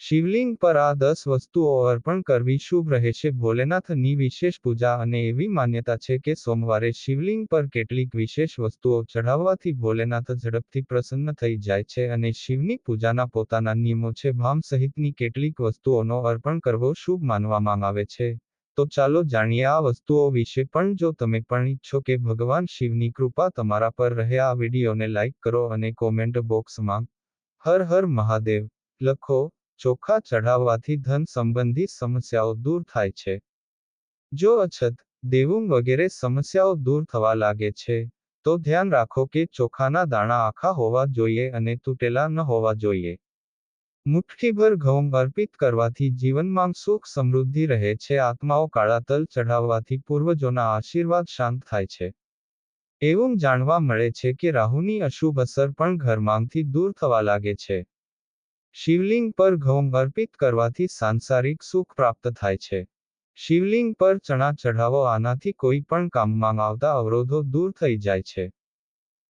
શિવલિંગ પર આ 10 વસ્તુઓ અર્પણ કરવી શુભ રહે છે. ભોલેનાથની વિશેષ પૂજા. અને એવી માન્યતા છે કે સોમવારે શિવલિંગ પર કેટલીક વિશેષ વસ્તુઓ ચઢાવવાથી ભોલેનાથ ઝડપથી પ્રસન્ન થઈ જાય છે અને શિવની પૂજાના પોતાના નિયમો છે. ભામ સહિતની કેટલીક વસ્તુઓનો અર્પણ કરવો શુભ માનવામાં આવે છે. તો ચાલો જાણીએ આ વસ્તુઓ વિશે. પણ જો તમે પણ ઈચ્છો કે ભગવાન શિવની કૃપા તમારા પર રહે, આ વિડીયોને લાઈક કરો અને કોમેન્ટ બોક્સમાં હર હર મહાદેવ લખો. ચોખા ચઢાવવાથી ધન સંબંધી સમસ્યાઓ દૂર થાય છે. જો અછત, દેવું વગેરે સમસ્યાઓ દૂર થવા લાગે છે, તો ધ્યાન રાખો કે ચોખાના દાણા આખા હોવા જોઈએ અને તૂટેલા ન હોવા જોઈએ. મુઠ્ઠીભર ઘઉં અર્પિત કરવાથી જીવનમાં સુખ સમૃદ્ધિ રહે છે. આત્માઓ કાળા તલ ચઢાવવાથી પૂર્વજોના આશીર્વાદ શાંત થાય છે. એવું જાણવા મળે છે કે રાહુની અશુભ અસર પણ ઘરમાંથી દૂર થવા લાગે છે. શિવલિંગ પર ઘઉં અર્પિત કરવાથી સાંસારિક સુખ પ્રાપ્ત થાય છે. શિવલિંગ પર ચણા ચઢાવો. આનાથી કોઈ પણ કામમાં આવતા અવરોધો દૂર થઈ જાય છે.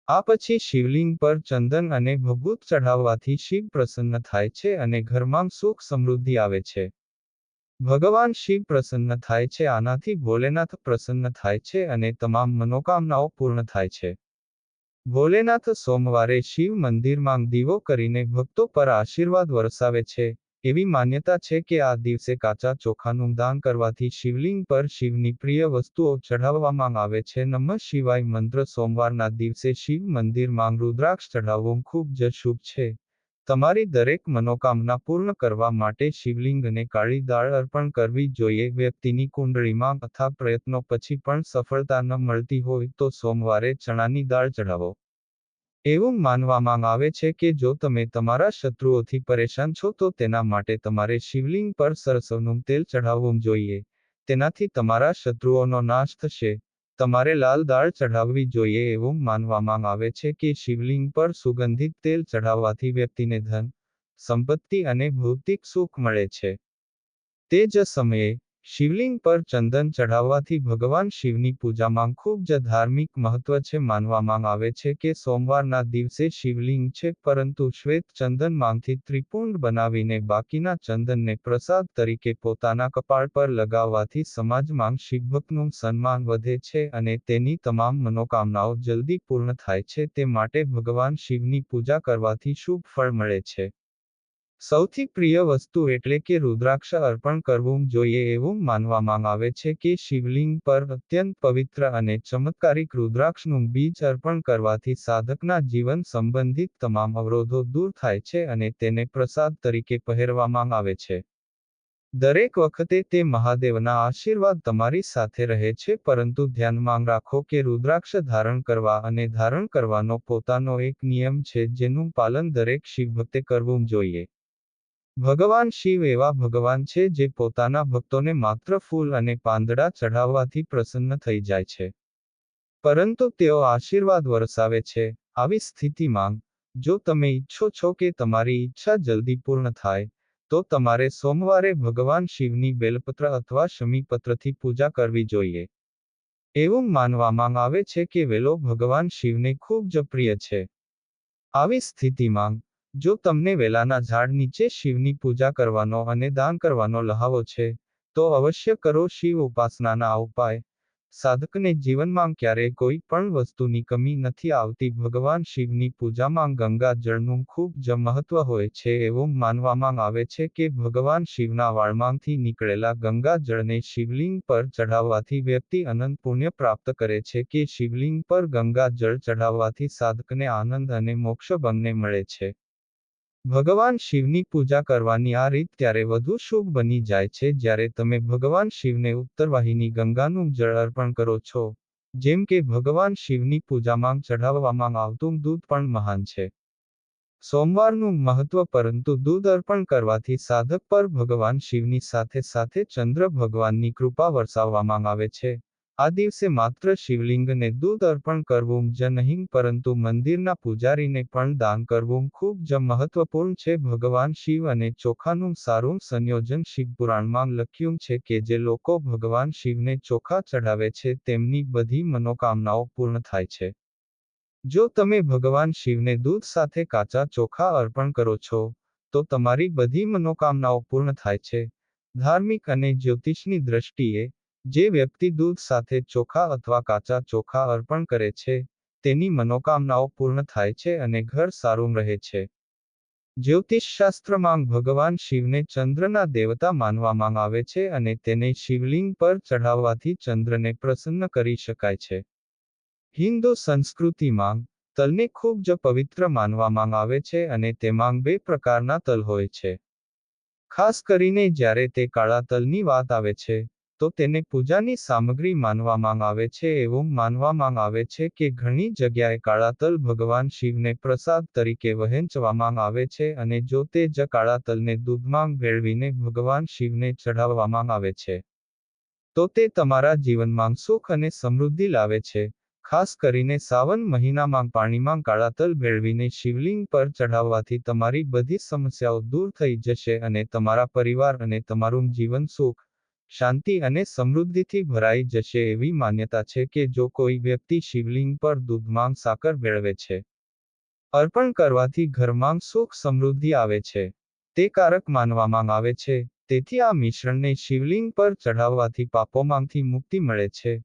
આ પછી શિવલિંગ પર ચંદન અને ભભૂત ચઢાવવાથી શિવ પ્રસન્ન થાય છે અને ઘરમાં સુખ સમૃદ્ધિ આવે છે. ભગવાન શિવ પ્રસન્ન થાય છે. આનાથી ભોલેનાથ પ્રસન્ન થાય છે અને તમામ મનોકામનાઓ પૂર્ણ થાય છે. ભોલેનાથ સોમવારે શિવ મંદિરમાં દીવો કરીને ભક્તો પર આશીર્વાદ વરસાવે છે. એવી માન્યતા છે કે આ દિવસે કાચા ચોખાનું દાન કરવાથી શિવલિંગ પર શિવની પ્રિય વસ્તુઓ ચઢાવવામાં આવે છે. નમઃ શિવાય મંત્ર. સોમવારના દિવસે શિવ મંદિરમાં રુદ્રાક્ષ ચઢાવવું ખૂબ જ શુભ છે. તમારી દરેક મનોકામના પૂર્ણ કરવા માટે શિવલિંગને કાળી દાળ અર્પણ કરવી જોઈએ. વ્યક્તિની કુંડળીમાં અથાગ પ્રયત્નો પછી પણ સફળતા ન મળતી હોય તો સોમવારે ચણાની દાળ ચઢાવો. એવું માનવામાં આવે છે કે જો તમે તમારા શત્રુઓથી પરેશાન છો તો તેના માટે તમારે શિવલિંગ પર સરસવનું તેલ ચઢાવવું જોઈએ. તેનાથી તમારા શત્રુઓનો નાશ થશે. તમારે લાલ દાળ ચઢાવવી જોઈએ. એવું માનવામાં આવે છે કે શિવલિંગ પર સુગંધિત તેલ ચઢાવવાથી વ્યક્તિને ધન, સંપત્તિ અને ભૌતિક સુખ મળે છે. તે જ સમયે શિવલિંગ પર ચંદન ચઢાવવાથી ભગવાન શિવની પૂજામાં ખૂબ જ ધાર્મિક મહત્વ છે. માનવામાં આવે છે કે સોમવારના દિવસે શિવલિંગ છે, પરંતુ શ્વેત ચંદનમાંથી ત્રિપુંડ બનાવીને બાકીના ચંદનને પ્રસાદ તરીકે પોતાના કપાળ પર લગાવવાથી સમાજમાં શિવભક્તનું સન્માન વધે છે અને તેની તમામ મનોકામનાઓ જલ્દી પૂર્ણ થાય છે. તે માટે ભગવાન શિવની પૂજા કરવાથી શુભ ફળ મળે છે. સૌથી પ્રિય વસ્તુ એટલે કે રુદ્રાક્ષ અર્પણ કરવું જોઈએ. એવું માનવામાં આવે છે કે શિવલિંગ પર અત્યંત પવિત્ર અને ચમત્કારિક રુદ્રાક્ષનું બીજ અર્પણ કરવાથી સાધકના જીવન સંબંધિત તમામ અવરોધો દૂર થાય છે અને તેને પ્રસાદ તરીકે પહેરવામાં આવે છે. દરેક વખતે તે મહાદેવના આશીર્વાદ તમારી સાથે રહે છે. પરંતુ ધ્યાનમાં રાખો કે રુદ્રાક્ષ ધારણ કરવા અને ધારણ કરવાનો પોતાનો એક નિયમ છે, જેનું પાલન દરેક શિવભક્તે કરવું જોઈએ. ભગવાન શિવ એવા ભગવાન છે જે પોતાના ભક્તોને માત્ર ફૂલ અને પાંદડા ચઢાવવાથી પ્રસન્ન થઈ જાય છે, પરંતુ તેઓ આશીર્વાદ વરસાવે છે. આવી સ્થિતિમાં જો તમે ઈચ્છો છો કે તમારી ઈચ્છા જલ્દી પૂર્ણ થાય, તો તમારે સોમવારે ભગવાન શિવની બેલપત્ર અથવા શમીપત્રથી પૂજા કરવી જોઈએ. એવું માનવામાં આવે છે કે વેલો ભગવાન શિવને ખૂબ જ પ્રિય છે. આવી સ્થિતિમાં જો તમને વેલાના ઝાડ નીચે શિવની પૂજા કરવાનો અને દાન કરવાનો લહાવો છે, તો અવશ્ય કરો. શિવ ઉપાસનાના આ ઉપાય સાધકને જીવનમાં ક્યારેય કોઈ પણ વસ્તુની કમી નથી આવતી. ભગવાન શિવની પૂજામાં ગંગા જળનું ખૂબ જ મહત્વ હોય છે. એવું માનવામાં આવે છે કે ભગવાન શિવના વાળમાંથી નીકળેલા ગંગા જળને શિવલિંગ પર ચઢાવવાથી વ્યક્તિ અનંત પુણ્ય પ્રાપ્ત કરે છે. કે શિવલિંગ પર ગંગા જળ ચઢાવવાથી સાધકને આનંદ અને મોક્ષ બંને મળે છે. ભગવાન શિવની પૂજા કરવાની આ રીત ત્યારે વધુ શુભ બની જાય છે જ્યારે તમે ભગવાન શિવને ઉત્તરવાહિની ગંગાનું જળ અર્પણ કરો છો. જેમ કે ભગવાન શિવની પૂજામાં ચઢાવવામાં આવતું દૂધ પણ મહાન છે. સોમવારનું મહત્વ. પરંતુ દૂધ અર્પણ કરવાથી સાધક પર ભગવાન શિવની સાથે સાથે ચંદ્ર ભગવાનની કૃપા વરસાવવામાં આવે છે. આ દિવસે માત્ર શિવલિંગને દૂધ અર્પણ કરવું જ નહીં, પરંતુ મંદિરના પૂજારીને પણ દાન કરવું ખૂબ જ મહત્વપૂર્ણ છે. ભગવાન શિવ અને ચોખાનું સારું સંયોજન. શિવપુરાણમાં લખ્યું છે કે જે લોકો ભગવાન શિવને ચોખા ચઢાવે છે તેમની બધી મનોકામનાઓ પૂર્ણ થાય છે. જો તમે ભગવાન શિવને દૂધ સાથે કાચા ચોખા અર્પણ કરો છો, તો તમારી બધી મનોકામનાઓ પૂર્ણ થાય છે. ધાર્મિક અને જ્યોતિષની દ્રષ્ટિએ, જે વ્યક્તિ દૂધ સાથે ચોખા અથવા કાચા ચોખા અર્પણ કરે છે, તેની મનોકામનાઓ પૂર્ણ થાય છે અને ઘર સારું રહે છે. જ્યોતિષશાસ્ત્રમાં ભગવાન શિવને ચંદ્રના દેવતા માનવામાં આવે છે અને તેને શિવલિંગ પર ચઢાવવાથી ચંદ્રને પ્રસન્ન કરી શકાય છે. હિન્દુ સંસ્કૃતિમાં તલને ખૂબ જ પવિત્ર માનવામાં આવે છે અને તેમાં બે પ્રકારના તલ હોય છે. ખાસ કરીને જ્યારે તે કાળા તલની વાત આવે છે, તો તેને પૂજાની સામગ્રી માનવામાં આવે છે. એવું માનવામાં આવે છે કે ઘણી જગ્યાએ કાળા તલ ભગવાન શિવને પ્રસાદ તરીકે વહેંચવામાં આવે છે અને જો તે જ કાળા તલને દૂધમાં ભેળવીને ભગવાન શિવને ચઢાવવામાં આવે છે, તો તે તમારા જીવનમાં સુખ અને સમૃદ્ધિ લાવે છે. ખાસ કરીને સાવન મહિનામાં પાણીમાં કાળા તલ ભેળવીને શિવલિંગ પર ચઢાવવાથી તમારી બધી સમસ્યાઓ દૂર થઈ જશે અને તમારા પરિવાર અને તમારું જીવન સુખ, શાંતિ અને સમૃદ્ધિથી ભરાઈ જશે. એવી માન્યતા છે કે જો કોઈ વ્યક્તિ શિવલિંગ પર દૂધમાં સાકર ભેળવે છે, અર્પણ કરવાથી ઘરમાં સુખ સમૃદ્ધિ આવે છે. તે કારક માનવામાં આવે છે. તેથી આ મિશ્રણને શિવલિંગ પર ચઢાવવાથી પાપોમાંથી મુક્તિ મળે છે.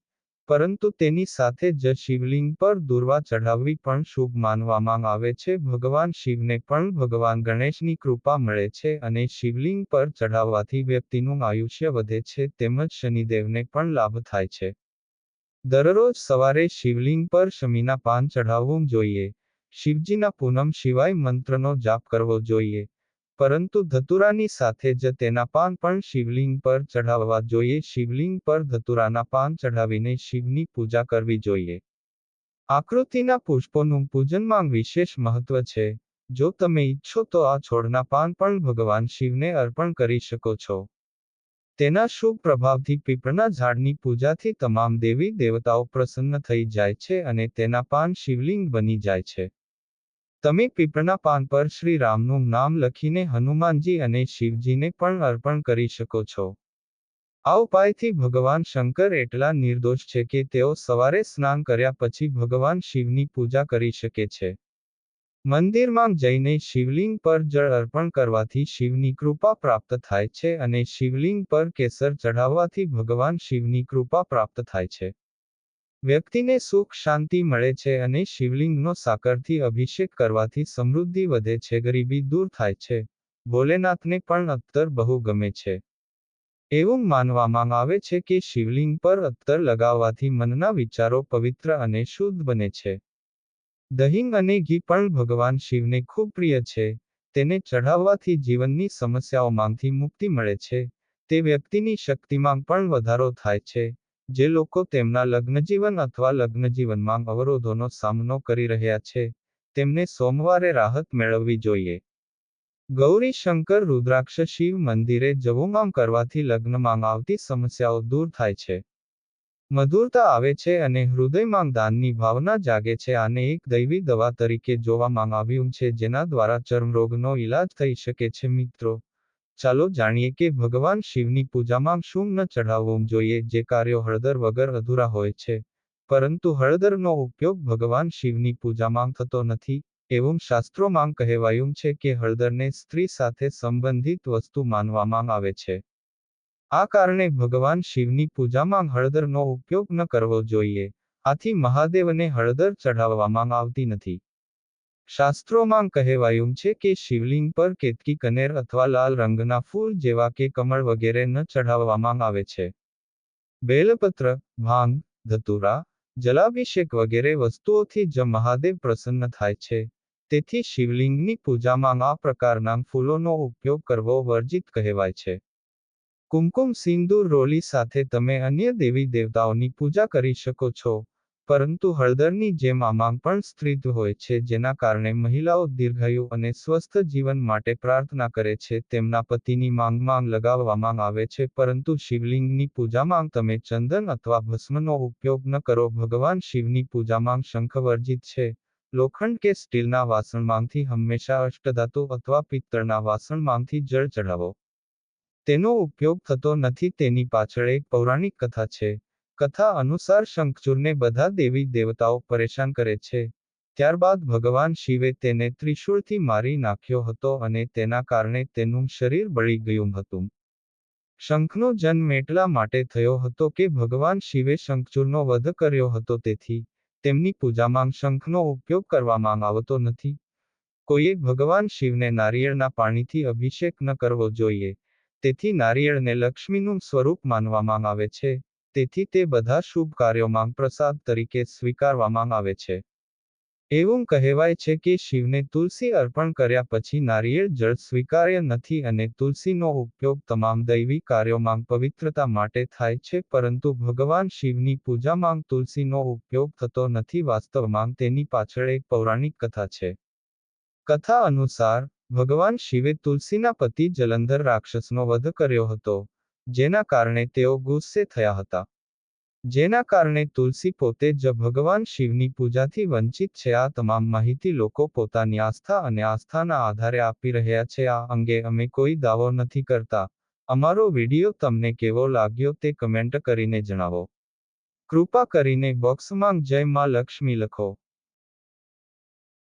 પરંતુ તેની સાથે જ શિવલિંગ પર દૂર્વા ચઢાવવી પણ શુભ માનવામાં આવે છે. ભગવાન શિવને પણ ભગવાન ગણેશની કૃપા મળે છે અને શિવલિંગ પર ચઢાવવાથી વ્યક્તિનું આયુષ્ય વધે છે તેમજ શનિદેવને પણ લાભ થાય છે. દરરોજ સવારે શિવલિંગ પર શમીના પાન ચઢાવવું જોઈએ. શિવજીના પૂનમ શિવાય મંત્રનો જાપ કરવો જોઈએ. પરંતુ ધતુરાની સાથે જ તેના પાન પણ શિવલિંગ પર ચઢાવવા જોઈએ. શિવલિંગ પર ધતુરાના પાન ચઢાવીને શિવની પૂજા કરવી જોઈએ. આકૃતિના પુષ્પોનું પૂજનમાં વિશેષ મહત્વ છે. જો તમે ઈચ્છો તો આ છોડના પાન પણ ભગવાન શિવને અર્પણ કરી શકો છો. તેના શુભ પ્રભાવથી પીપળના ઝાડની પૂજાથી તમામ દેવી દેવતાઓ પ્રસન્ન થઈ જાય છે અને તેના પાન શિવલિંગ બની જાય છે. તમે પીપળના પાન પર શ્રી રામનું નામ લખીને હનુમાનજી અને શિવજીને પણ અર્પણ કરી શકો છો. આ ઉપાયથી ભગવાન શંકર એટલા નિર્દોષ છે કે તેઓ સવારે સ્નાન કર્યા પછી ભગવાન શિવની પૂજા કરી શકે છે. મંદિરમાં જઈને શિવલિંગ પર જળ અર્પણ કરવાથી શિવની કૃપા પ્રાપ્ત થાય છે અને શિવલિંગ પર કેસર ચઢાવવાથી ભગવાન શિવની કૃપા પ્રાપ્ત થાય છે. વ્યક્તિને સુખ શાંતિ મળે છે અને શિવલિંગનો સાકરથી અભિષેક કરવાથી સમૃદ્ધિ વધે છે, ગરીબી દૂર થાય છે. ભોલેનાથને પણ અત્તર બહુ ગમે છે. એવું માનવામાં આવે છે કે શિવલિંગ પર અત્તર લગાવવાથી મનના વિચારો પવિત્ર અને શુદ્ધ બને છે. દહીં અને ઘી પણ ભગવાન શિવને ખૂબ પ્રિય છે. તેને ચઢાવવાથી જીવનની સમસ્યાઓમાંથી મુક્તિ મળે છે. તે વ્યક્તિની શક્તિમાં પણ વધારો થાય છે. જે લોકો તેમના લગ્નજીવન અથવા લગ્નજીવનમાં અવરોધોનો સામનો કરી રહ્યા છે, તેમને સોમવારે રાહત મેળવવી જોઈએ. ગૌરી શંકર રુદ્રાક્ષ શિવ મંદિરે જવું આમ કરવાથી લગ્નમાં આવતી સમસ્યાઓ દૂર થાય છે. મધુરતા આવે છે અને હૃદયમાં દાનની ભાવના જાગે છે. આને એક દૈવી દવા તરીકે જોવામાં આવ્યું છે જેના દ્વારા ચર્મરોગનો ઈલાજ થઈ શકે છે. મિત્રો, ચાલો જાણીએ કે ભગવાન શિવની પૂજામાં શું ન ચઢાવવું જોઈએ. જે કાર્યો હળદર વગર અધૂરા હોય છે. પરંતુ હળદરનો ઉપયોગ ભગવાન શિવની પૂજામાં થતો નથી, એવું શાસ્ત્રોમાં કહેવાયું છે કે હળદરને સ્ત્રી સાથે સંબંધિત વસ્તુ માનવામાં આવે છે. આ કારણે ભગવાન શિવની પૂજામાં હળદરનો ઉપયોગ ન કરવો જોઈએ. આથી મહાદેવને હળદર ચઢાવવામાં આવતી નથી. શાસ્ત્રોમાં કહેવાયું છે કે શિવલિંગ પર કેતકી કનેર અથવા લાલ રંગના ફૂલ જેવા કે કમળ વગેરે ન ચઢાવવામાં આવે છે. બેલપત્ર, ભાંગ, ધતુરા, જલાભિષેક વગેરે વસ્તુઓથી જ મહાદેવ પ્રસન્ન થાય છે. તેથી શિવલિંગની પૂજામાં આ પ્રકારના ફૂલોનો ઉપયોગ કરવો વર્જિત કહેવાય છે. કુમકુમ સિંદૂર રોલી સાથે તમે અન્ય દેવી દેવતાઓની પૂજા કરી શકો છો. પરંતુ હળદરની જેમ આમાં પણ સ્ત્રીત્વ હોય છે, જેના કારણે મહિલાઓ દીર્ઘાયુ અને સ્વસ્થ જીવન માટે પ્રાર્થના કરે છે. તેમના પતિની માંગમાં લગાવવામાં આવે છે. પરંતુ શિવલિંગની પૂજામાં તમે ચંદન અથવા ભસ્મનો ઉપયોગ ન કરો. ભગવાન શિવની પૂજામાં શંખ વર્જિત છે. લોખંડ કે સ્ટીલના વાસણમાંથી હંમેશા અષ્ટધાતુ અથવા પિત્તળના વાસણમાંથી જળ ચઢાવો. તેનો ઉપયોગ થતો નથી. તેની પાછળ એક પૌરાણિક કથા છે. કથા અનુસાર શંખચૂડને બધા દેવી દેવતાઓ પરેશાન કરે છે. ત્યારબાદ ભગવાન શિવે તેને ત્રિશૂળથી મારી નાખ્યો હતો અને તેના કારણે તેનું શરીર બળી ગયું હતું. શંખનો જન્મ એટલા માટે થયો હતો કે ભગવાન શિવે શંખચૂડનો વધ કર્યો હતો, તેથી તેમની પૂજામાં શંખનો ઉપયોગ કરવામાં આવતો નથી. કોઈએ ભગવાન શિવને નારિયેળના પાણીથી અભિષેક ન કરવો જોઈએ. તેથી નારિયેળને લક્ષ્મીનું સ્વરૂપ માનવામાં આવે છે, તેથી તે બધા શુભ કાર્યોમાં પ્રસાદ તરીકે સ્વીકારવામાં આવે છે. એવું કહેવાય છે કે શિવને તુલસી અર્પણ કર્યા પછી નારિયેળ જળ સ્વીકાર્ય નથી અને તુલસીનો ઉપયોગ તમામ દૈવી કાર્યોમાં પવિત્રતા માટે થાય છે, પરંતુ ભગવાન શિવની પૂજામાં તુલસીનો ઉપયોગ થતો નથી. વાસ્તવમાં તેની પાછળ એક પૌરાણિક કથા છે. કથા અનુસાર, ભગવાન શિવે તુલસીના પતિ જલંધર રાક્ષસનો વધ કર્યો હતો, જેના કારણે તેઓ ગુસ્સે થયા હતા. જેના કારણે તુલસી પોતે જ ભગવાન શિવની પૂજાથી વંચિત છે. આ તમામ માહિતી લોકો પોતાની આસ્થા અને આસ્થાના આધારે આપી રહ્યા છે. આ અંગે અમે કોઈ દાવો નથી કરતા. અમારો વિડિયો તમને કેવો લાગ્યો તે કમેન્ટ કરીને જણાવો. કૃપા કરીને બોક્સમાં જય માં લક્ષ્મી લખો.